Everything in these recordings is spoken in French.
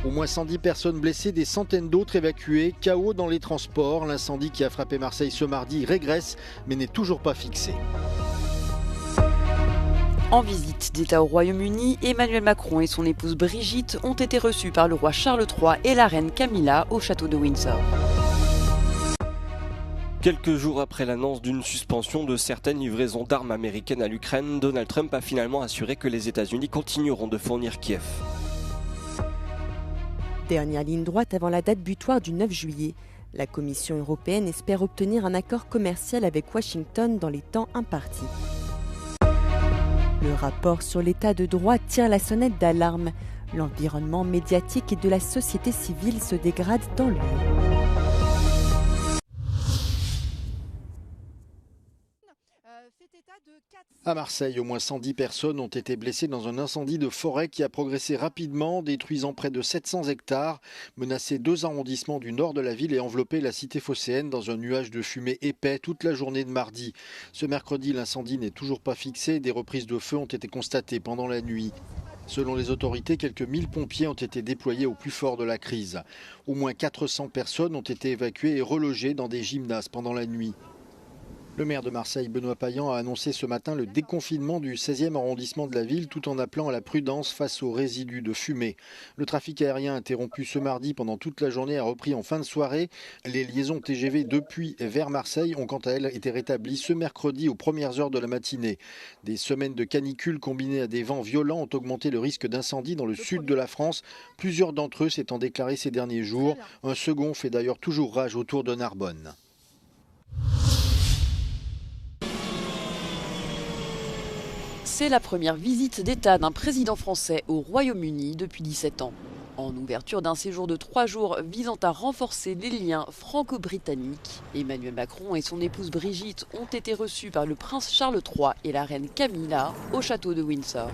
Au moins 110 personnes blessées, des centaines d'autres évacuées, chaos dans les transports. L'incendie qui a frappé Marseille ce mardi régresse mais n'est toujours pas fixé. En visite d'État au Royaume-Uni, Emmanuel Macron et son épouse Brigitte ont été reçus par le roi Charles III et la reine Camilla au château de Windsor. Quelques jours après l'annonce d'une suspension de certaines livraisons d'armes américaines à l'Ukraine, Donald Trump a finalement assuré que les États-Unis continueront de fournir Kiev. Dernière ligne droite avant la date butoir du 9 juillet. La Commission européenne espère obtenir un accord commercial avec Washington dans les temps impartis. Le rapport sur l'état de droit tire la sonnette d'alarme. L'environnement médiatique et de la société civile se dégrade dans l'UE. À Marseille, au moins 110 personnes ont été blessées dans un incendie de forêt qui a progressé rapidement, détruisant près de 700 hectares, menacé 2 arrondissements du nord de la ville et enveloppé la cité phocéenne dans un nuage de fumée épais toute la journée de mardi. Ce mercredi, l'incendie n'est toujours pas fixé, des reprises de feu ont été constatées pendant la nuit. Selon les autorités, quelques 1000 pompiers ont été déployés au plus fort de la crise. Au moins 400 personnes ont été évacuées et relogées dans des gymnases pendant la nuit. Le maire de Marseille, Benoît Payan, a annoncé ce matin le déconfinement du 16e arrondissement de la ville tout en appelant à la prudence face aux résidus de fumée. Le trafic aérien interrompu ce mardi pendant toute la journée a repris en fin de soirée. Les liaisons TGV depuis et vers Marseille ont quant à elles été rétablies ce mercredi aux premières heures de la matinée. Des semaines de canicule combinées à des vents violents ont augmenté le risque d'incendie dans le sud de la France, plusieurs d'entre eux s'étant déclarés ces derniers jours. Un second fait d'ailleurs toujours rage autour de Narbonne. C'est la première visite d'État d'un président français au Royaume-Uni depuis 17 ans. En ouverture d'un séjour de 3 jours visant à renforcer les liens franco-britanniques, Emmanuel Macron et son épouse Brigitte ont été reçus par le prince Charles III et la reine Camilla au château de Windsor.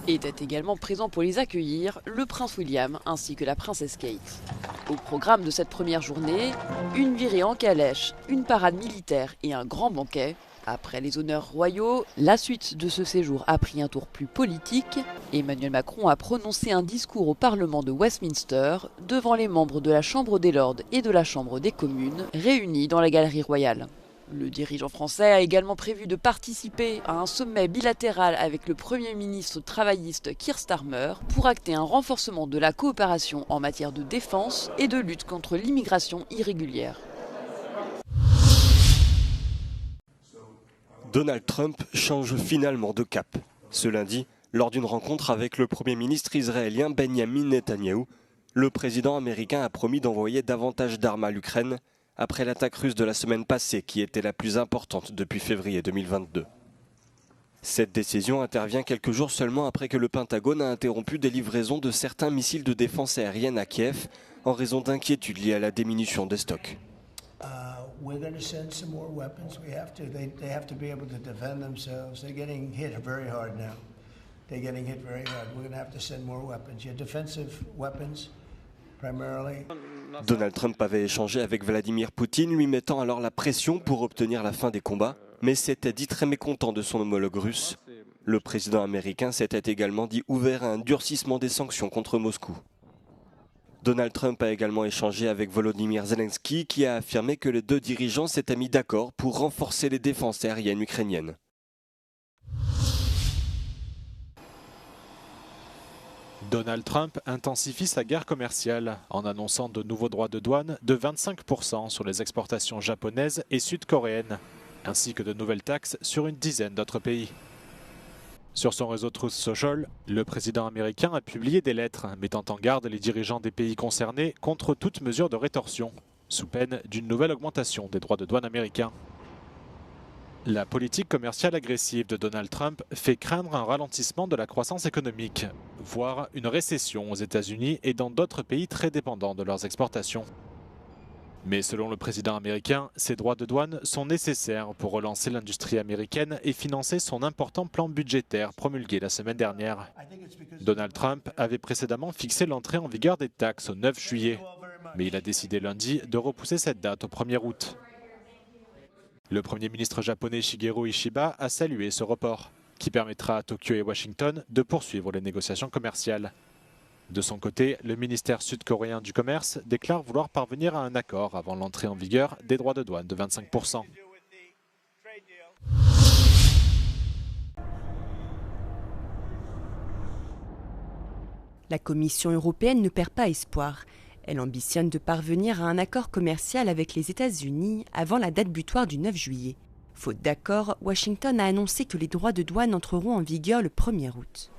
Était également présent pour les accueillir le prince William ainsi que la princesse Kate. Au programme de cette première journée, une virée en calèche, une parade militaire et un grand banquet. Après les honneurs royaux, la suite de ce séjour a pris un tour plus politique. Emmanuel Macron a prononcé un discours au Parlement de Westminster devant les membres de la Chambre des Lords et de la Chambre des communes réunis dans la Galerie Royale. Le dirigeant français a également prévu de participer à un sommet bilatéral avec le Premier ministre travailliste Keir Starmer pour acter un renforcement de la coopération en matière de défense et de lutte contre l'immigration irrégulière. Donald Trump change finalement de cap. Ce lundi, lors d'une rencontre avec le Premier ministre israélien Benjamin Netanyahou, le président américain a promis d'envoyer davantage d'armes à l'Ukraine après l'attaque russe de la semaine passée qui était la plus importante depuis février 2022. Cette décision intervient quelques jours seulement après que le Pentagone a interrompu des livraisons de certains missiles de défense aérienne à Kiev en raison d'inquiétudes liées à la diminution des stocks. We're going to send some more weapons. We have to. They have to be able to defend themselves. They're getting hit very hard now. They're getting hit very hard. We're going to have to send more weapons. Yeah, defensive weapons, primarily. Donald Trump avait échangé avec Vladimir Poutine, lui mettant alors la pression pour obtenir la fin des combats, mais s'était dit très mécontent de son homologue russe. Le président américain s'était également dit ouvert à un durcissement des sanctions contre Moscou. Donald Trump a également échangé avec Volodymyr Zelensky qui a affirmé que les deux dirigeants s'étaient mis d'accord pour renforcer les défenses aériennes ukrainiennes. Donald Trump intensifie sa guerre commerciale en annonçant de nouveaux droits de douane de 25% sur les exportations japonaises et sud-coréennes, ainsi que de nouvelles taxes sur une dizaine d'autres pays. Sur son réseau Truth Social, le président américain a publié des lettres mettant en garde les dirigeants des pays concernés contre toute mesure de rétorsion, sous peine d'une nouvelle augmentation des droits de douane américains. La politique commerciale agressive de Donald Trump fait craindre un ralentissement de la croissance économique, voire une récession aux États-Unis et dans d'autres pays très dépendants de leurs exportations. Mais selon le président américain, ces droits de douane sont nécessaires pour relancer l'industrie américaine et financer son important plan budgétaire promulgué la semaine dernière. Donald Trump avait précédemment fixé l'entrée en vigueur des taxes au 9 juillet, mais il a décidé lundi de repousser cette date au 1er août. Le Premier ministre japonais Shigeru Ishiba a salué ce report, qui permettra à Tokyo et Washington de poursuivre les négociations commerciales. De son côté, le ministère sud-coréen du Commerce déclare vouloir parvenir à un accord avant l'entrée en vigueur des droits de douane de 25%. La Commission européenne ne perd pas espoir. Elle ambitionne de parvenir à un accord commercial avec les États-Unis avant la date butoir du 9 juillet. Faute d'accord, Washington a annoncé que les droits de douane entreront en vigueur le 1er août.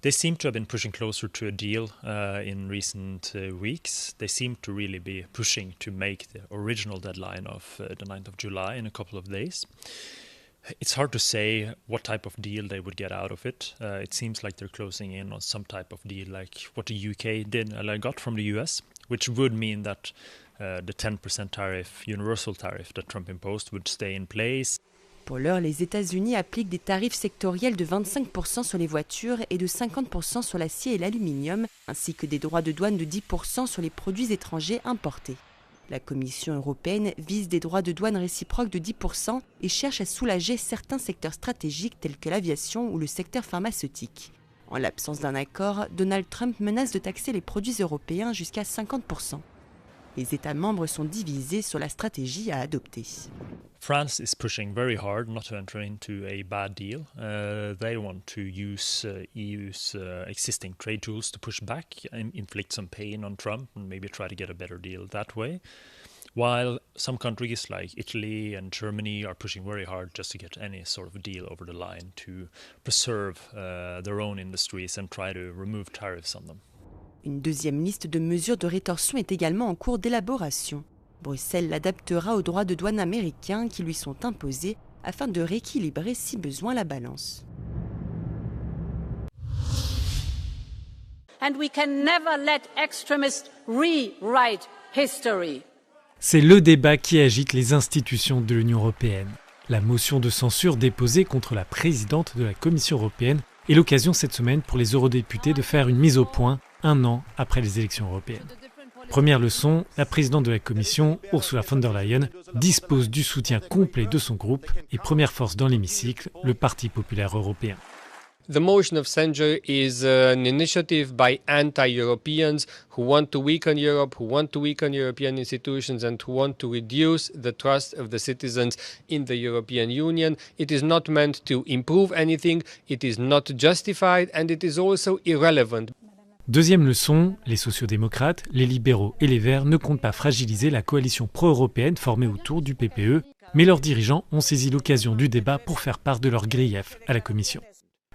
They seem to have been pushing closer to a deal in recent weeks. They seem to really be pushing to make the original deadline of the 9th of July in a couple of days. It's hard to say what type of deal they would get out of it. It seems like they're closing in on some type of deal like what the UK got from the US, which would mean that the 10% tariff, universal tariff that Trump imposed would stay in place. Pour l'heure, les États-Unis appliquent des tarifs sectoriels de 25% sur les voitures et de 50% sur l'acier et l'aluminium, ainsi que des droits de douane de 10% sur les produits étrangers importés. La Commission européenne vise des droits de douane réciproques de 10% et cherche à soulager certains secteurs stratégiques tels que l'aviation ou le secteur pharmaceutique. En l'absence d'un accord, Donald Trump menace de taxer les produits européens jusqu'à 50%. Les États membres sont divisés sur la stratégie à adopter. France is pushing very hard not to enter into a bad deal. They want to use EU's existing trade tools to push back and inflict some pain on Trump and maybe try to get a better deal that way. While some countries like Italy and Germany are pushing very hard just to get any sort of deal over the line to preserve their own industries and try to remove tariffs on them. Une deuxième liste de mesures de rétorsion est également en cours d'élaboration. Bruxelles l'adaptera aux droits de douane américains qui lui sont imposés afin de rééquilibrer si besoin la balance. And we can never let extremists rewrite history. C'est le débat qui agite les institutions de l'Union européenne. La motion de censure déposée contre la présidente de la Commission européenne est l'occasion cette semaine pour les eurodéputés de faire une mise au point 1 an après les élections européennes. Première leçon, la présidente de la Commission, Ursula von der Leyen, dispose du soutien complet de son groupe et première force dans l'hémicycle, le Parti populaire européen. The motion of censure is an initiative by anti-Europeans who want to weaken Europe, who want to weaken European institutions and who want to reduce the trust of the citizens in the European Union. It is not meant to improve anything, it is not justified and it is also irrelevant. Deuxième leçon, les sociodémocrates, les libéraux et les Verts ne comptent pas fragiliser la coalition pro-européenne formée autour du PPE, mais leurs dirigeants ont saisi l'occasion du débat pour faire part de leurs griefs à la Commission.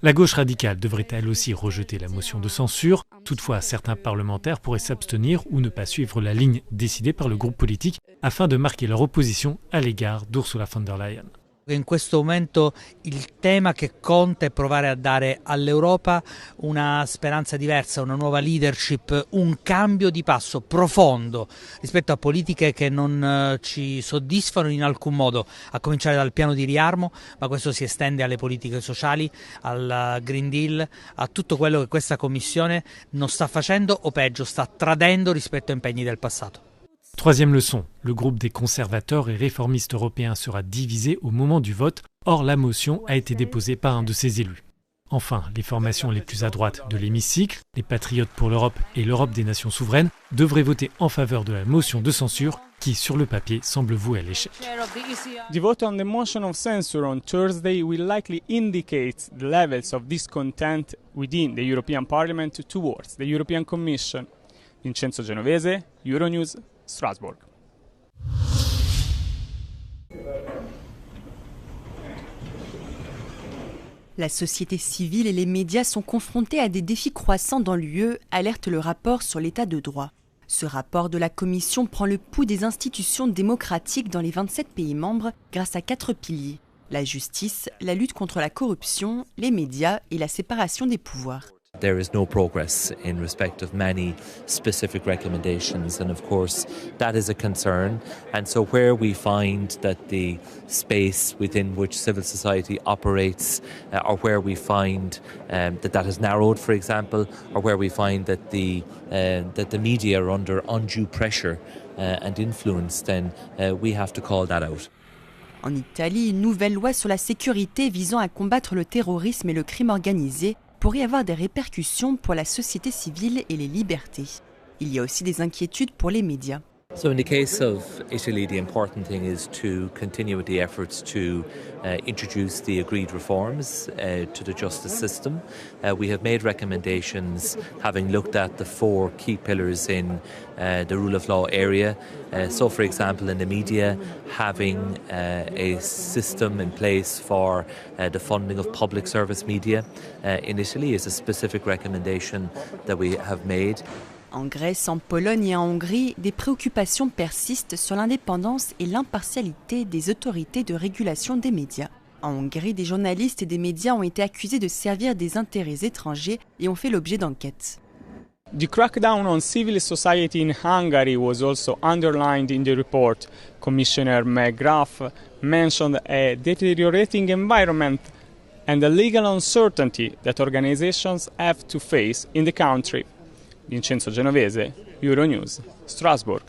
La gauche radicale devrait elle aussi rejeter la motion de censure. Toutefois, certains parlementaires pourraient s'abstenir ou ne pas suivre la ligne décidée par le groupe politique afin de marquer leur opposition à l'égard d'Ursula von der Leyen. In questo momento il tema che conta è provare a dare all'Europa una speranza diversa, una nuova leadership, un cambio di passo profondo rispetto a politiche che non ci soddisfano in alcun modo, a cominciare dal piano di riarmo, ma questo si estende alle politiche sociali, al Green Deal, a tutto quello che questa Commissione non sta facendo o peggio sta tradendo rispetto a impegni del passato. Troisième leçon, le groupe des conservateurs et réformistes européens sera divisé au moment du vote, or la motion a été déposée par un de ses élus. Enfin, les formations les plus à droite de l'hémicycle, les Patriotes pour l'Europe et l'Europe des nations souveraines, devraient voter en faveur de la motion de censure qui, sur le papier, semble vouée à l'échec. The vote on the motion of censure on Thursday will likely indicate the levels of discontent within the European Parliament towards the European Commission. Vincenzo Genovese, Euronews, Strasbourg. La société civile et les médias sont confrontés à des défis croissants dans l'UE, alerte le rapport sur l'état de droit. Ce rapport de la Commission prend le pouls des institutions démocratiques dans les 27 pays membres grâce à 4 piliers. La justice, la lutte contre la corruption, les médias et la séparation des pouvoirs. There is no progress in respect of many specific recommendations, and of course that is a concern. And so where we find that the space within which civil society operates, or where we find that has narrowed, for example, or where we find that the media are under undue pressure and influence, then we have to call that out. En Italie, une nouvelle loi sur la sécurité visant à combattre le terrorisme et le crime organisé pourrait avoir des répercussions pour la société civile et les libertés. Il y a aussi des inquiétudes pour les médias. So in the case of Italy, the important thing is to continue with the efforts to introduce the agreed reforms to the justice system. We have made recommendations having looked at the 4 key pillars in the rule of law area. So for example, in the media, having a system in place for the funding of public service media in Italy is a specific recommendation that we have made. En Grèce, en Pologne et en Hongrie, des préoccupations persistent sur l'indépendance et l'impartialité des autorités de régulation des médias. En Hongrie, des journalistes et des médias ont été accusés de servir des intérêts étrangers et ont fait l'objet d'enquêtes. The crackdown on civil society in Hungary was also underlined in the report. Commissioner McGrath mentioned a deteriorating environment and the legal uncertainty that organizations have to face in the country. Vincenzo Genovese, Euronews, Strasbourg.